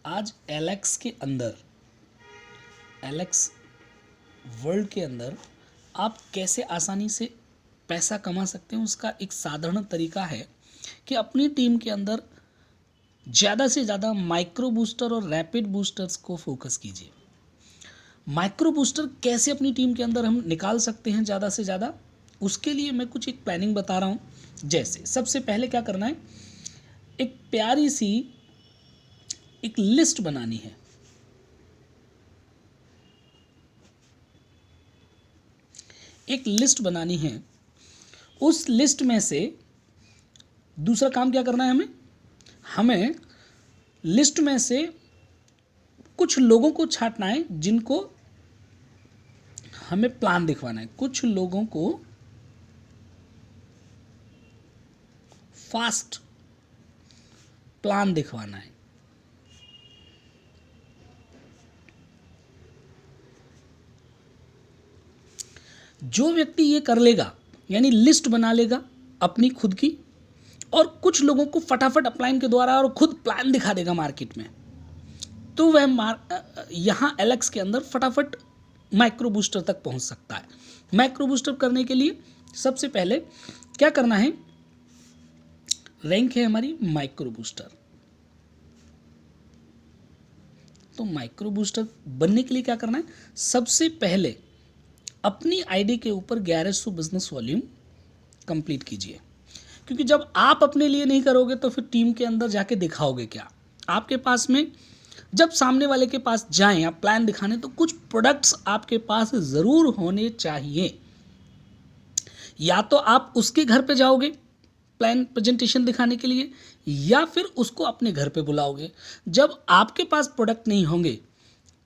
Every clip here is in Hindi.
आज एलेक्स के अंदर, एलेक्स वर्ल्ड के अंदर आप कैसे आसानी से पैसा कमा सकते हैं, उसका एक साधारण तरीका है कि अपनी टीम के अंदर ज़्यादा से ज़्यादा माइक्रो बूस्टर और रैपिड बूस्टर्स को फोकस कीजिए। माइक्रो बूस्टर कैसे अपनी टीम के अंदर हम निकाल सकते हैं ज़्यादा से ज़्यादा, उसके लिए मैं कुछ एक प्लानिंग बता रहा हूँ। जैसे सबसे पहले क्या करना है, एक प्यारी सी एक लिस्ट बनानी है। एक लिस्ट बनानी है। उस लिस्ट में से दूसरा काम क्या करना है, हमें लिस्ट में से कुछ लोगों को छांटना है जिनको हमें प्लान दिखवाना है। कुछ लोगों को फास्ट प्लान दिखवाना है। जो व्यक्ति ये कर लेगा, यानी लिस्ट बना लेगा अपनी खुद की, और कुछ लोगों को फटाफट अपलाइन के द्वारा और खुद प्लान दिखा देगा मार्केट में, तो वह यहाँ एलेक्स के अंदर फटाफट माइक्रो बूस्टर तक पहुँच सकता है। माइक्रो बूस्टर करने के लिए सबसे पहले क्या करना है, रैंक है हमारी माइक्रो बूस्टर। तो माइक्रो बूस्टर बनने के लिए क्या करना है, सबसे पहले अपनी आईडी के ऊपर 1100 बिजनेस वॉल्यूम कंप्लीट कीजिए। क्योंकि जब आप अपने लिए नहीं करोगे तो फिर टीम के अंदर जाके दिखाओगे क्या। आपके पास में जब सामने वाले के पास जाएं आप प्लान दिखाने, तो कुछ प्रोडक्ट्स आपके पास ज़रूर होने चाहिए। या तो आप उसके घर पे जाओगे प्लान प्रेजेंटेशन दिखाने के लिए, या फिर उसको अपने घर पे बुलाओगे। जब आपके पास प्रोडक्ट नहीं होंगे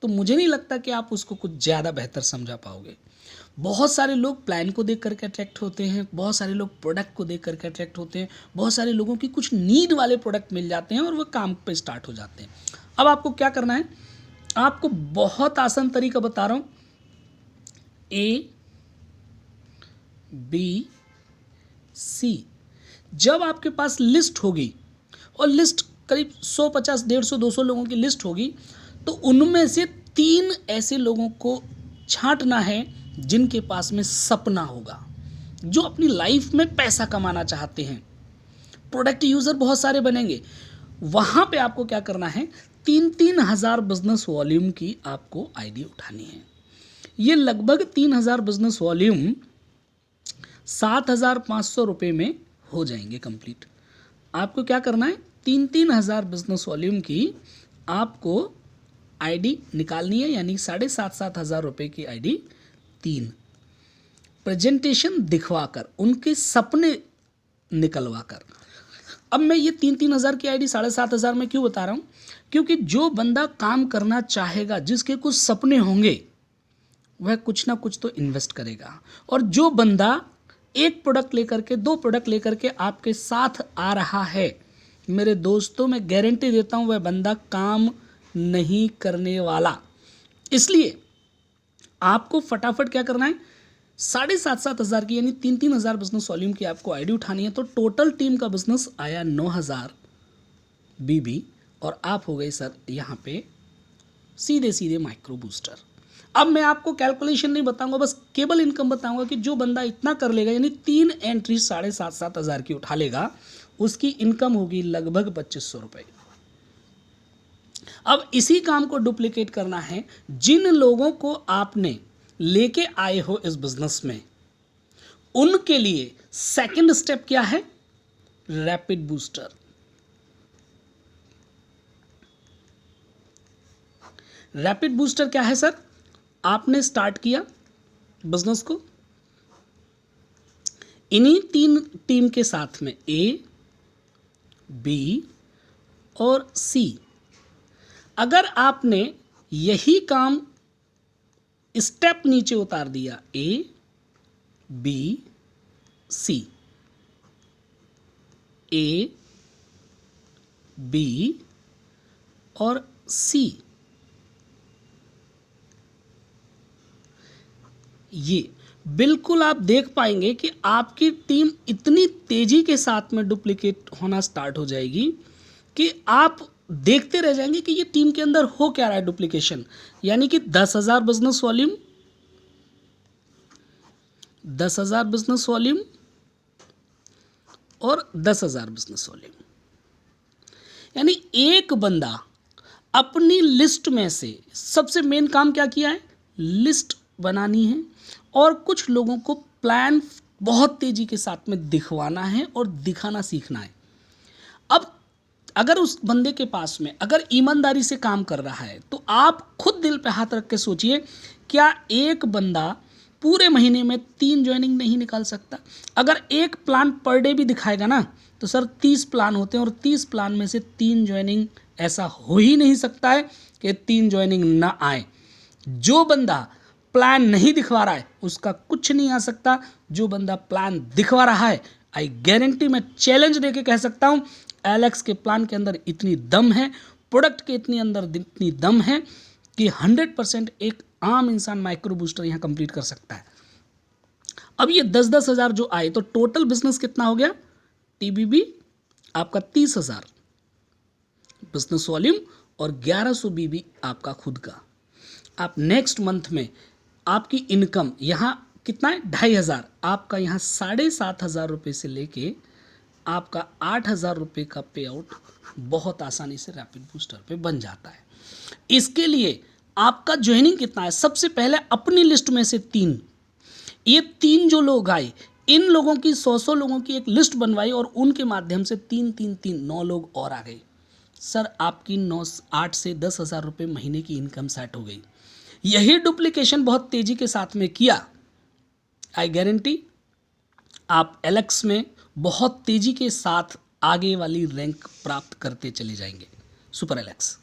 तो मुझे नहीं लगता कि आप उसको कुछ ज़्यादा बेहतर समझा पाओगे। बहुत सारे लोग प्लान को देख करके अट्रैक्ट होते हैं, बहुत सारे लोग प्रोडक्ट को देख करके अट्रैक्ट होते हैं, बहुत सारे लोगों की कुछ नीड वाले प्रोडक्ट मिल जाते हैं और वो काम पे स्टार्ट हो जाते हैं। अब आपको क्या करना है, आपको बहुत आसान तरीका बता रहा हूँ। A, B, C, जब आपके पास लिस्ट होगी, और लिस्ट करीब 100, 50, 150, 200 लोगों की लिस्ट होगी, तो उनमें से 3 ऐसे लोगों को छांटना है जिनके पास में सपना होगा, जो अपनी लाइफ में पैसा कमाना चाहते हैं। प्रोडक्ट यूज़र बहुत सारे बनेंगे। वहाँ पे आपको क्या करना है, 3-3 हज़ार बिजनेस वॉल्यूम की आपको आईडी उठानी है। ये लगभग 3,000 बिजनेस वॉल्यूम 7,500 रुपये में हो जाएंगे कंप्लीट। आपको क्या करना है, 3-3 हज़ार बिजनेस वॉल्यूम की आपको आईडी निकालनी है, यानी 7,500 हज़ार रुपये की आईडी 3 प्रेजेंटेशन दिखवाकर, उनके सपने निकलवाकर। अब मैं ये 3-3 हज़ार की आईडी 7,500 में क्यों बता रहा हूँ, क्योंकि जो बंदा काम करना चाहेगा, जिसके कुछ सपने होंगे, वह कुछ ना कुछ तो इन्वेस्ट करेगा। और जो बंदा एक प्रोडक्ट लेकर के, 2 प्रोडक्ट लेकर के आपके साथ आ रहा है, मेरे दोस्तों मैं गारंटी देता हूँ वह बंदा काम नहीं करने वाला। इसलिए आपको फटाफट क्या करना है, 7,500 हज़ार की, यानी 3-3 हज़ार बिजनेस वॉल्यूम की आपको आईडी उठानी है। तो टोटल टीम का बिजनेस आया 9,000 बीबी, और आप हो गए सर यहाँ पे सीधे सीधे माइक्रो बूस्टर। अब मैं आपको कैलकुलेशन नहीं बताऊंगा, बस केवल इनकम बताऊंगा कि जो बंदा इतना कर लेगा, यानी 3 एंट्री 7,500 हज़ार की उठा लेगा, उसकी इनकम होगी लगभग 2,500 रुपये। अब इसी काम को डुप्लीकेट करना है। जिन लोगों को आपने लेके आए हो इस बिजनेस में, उनके लिए सेकंड स्टेप क्या है, रैपिड बूस्टर। रैपिड बूस्टर क्या है सर, आपने स्टार्ट किया बिजनेस को इन्हीं 3 टीम के साथ में, A, B और C। अगर आपने यही काम स्टेप नीचे उतार दिया, A, B, C, A, B और C, ये बिल्कुल आप देख पाएंगे कि आपकी टीम इतनी तेजी के साथ में डुप्लीकेट होना स्टार्ट हो जाएगी कि आप देखते रह जाएंगे कि ये टीम के अंदर हो क्या रहा है, डुप्लीकेशन। यानी कि 10,000 बिजनेस वॉल्यूम, 10,000 बिजनेस वॉल्यूम और 10,000 बिजनेस वॉल्यूम। यानी एक बंदा अपनी लिस्ट में से सबसे मेन काम क्या किया है, लिस्ट बनानी है और कुछ लोगों को प्लान बहुत तेजी के साथ में दिखवाना है और दिखाना सीखना है। अब अगर उस बंदे के पास में अगर ईमानदारी से काम कर रहा है तो आप खुद दिल पे हाथ रख के सोचिए, क्या एक बंदा पूरे महीने में 3 ज्वाइनिंग नहीं निकाल सकता? अगर एक प्लान पर डे भी दिखाएगा ना तो सर 30 प्लान होते हैं और 30 प्लान में से 3 ज्वाइनिंग ऐसा हो ही नहीं सकता है कि 3 ज्वाइनिंग ना आए। जो बंदा प्लान नहीं दिखवा रहा है उसका कुछ नहीं आ सकता, जो बंदा प्लान दिखवा रहा है आई गारंटी, मैं चैलेंज देके कह सकता हूं एलेक्स के प्लान के अंदर इतनी दम है, प्रोडक्ट के इतनी दम है कि 100% एक आम इंसान माइक्रो बूस्टर यहां कंप्लीट कर सकता है। अब ये 10-10 हज़ार जो आए तो टोटल बिजनेस कितना हो गया, टीबीबी आपका 30,000 बिजनेस वॉल्यूम और 1100 बीबी आपका खुद का। आप नेक्स्ट मंथ में आपकी इनकम यहाँ कितना है, 2,500, आपका यहाँ 7,500 रुपये से लेके आपका 8,000 रुपये का पे आउट बहुत आसानी से रैपिड बूस्टर पे बन जाता है। इसके लिए आपका ज्वाइनिंग कितना है, सबसे पहले अपनी लिस्ट में से 3, ये 3 जो लोग आए इन लोगों की 100 लोगों की एक लिस्ट बनवाई और उनके माध्यम से 3 9 लोग और आ गए। सर आपकी 8 से 10,000 रुपये महीने की इनकम सेट हो गई। यही डुप्लीकेशन बहुत तेजी के साथ में किया, आई गारंटी आप एलेक्स में बहुत तेजी के साथ आगे वाली रैंक प्राप्त करते चले जाएंगे। Super Alex.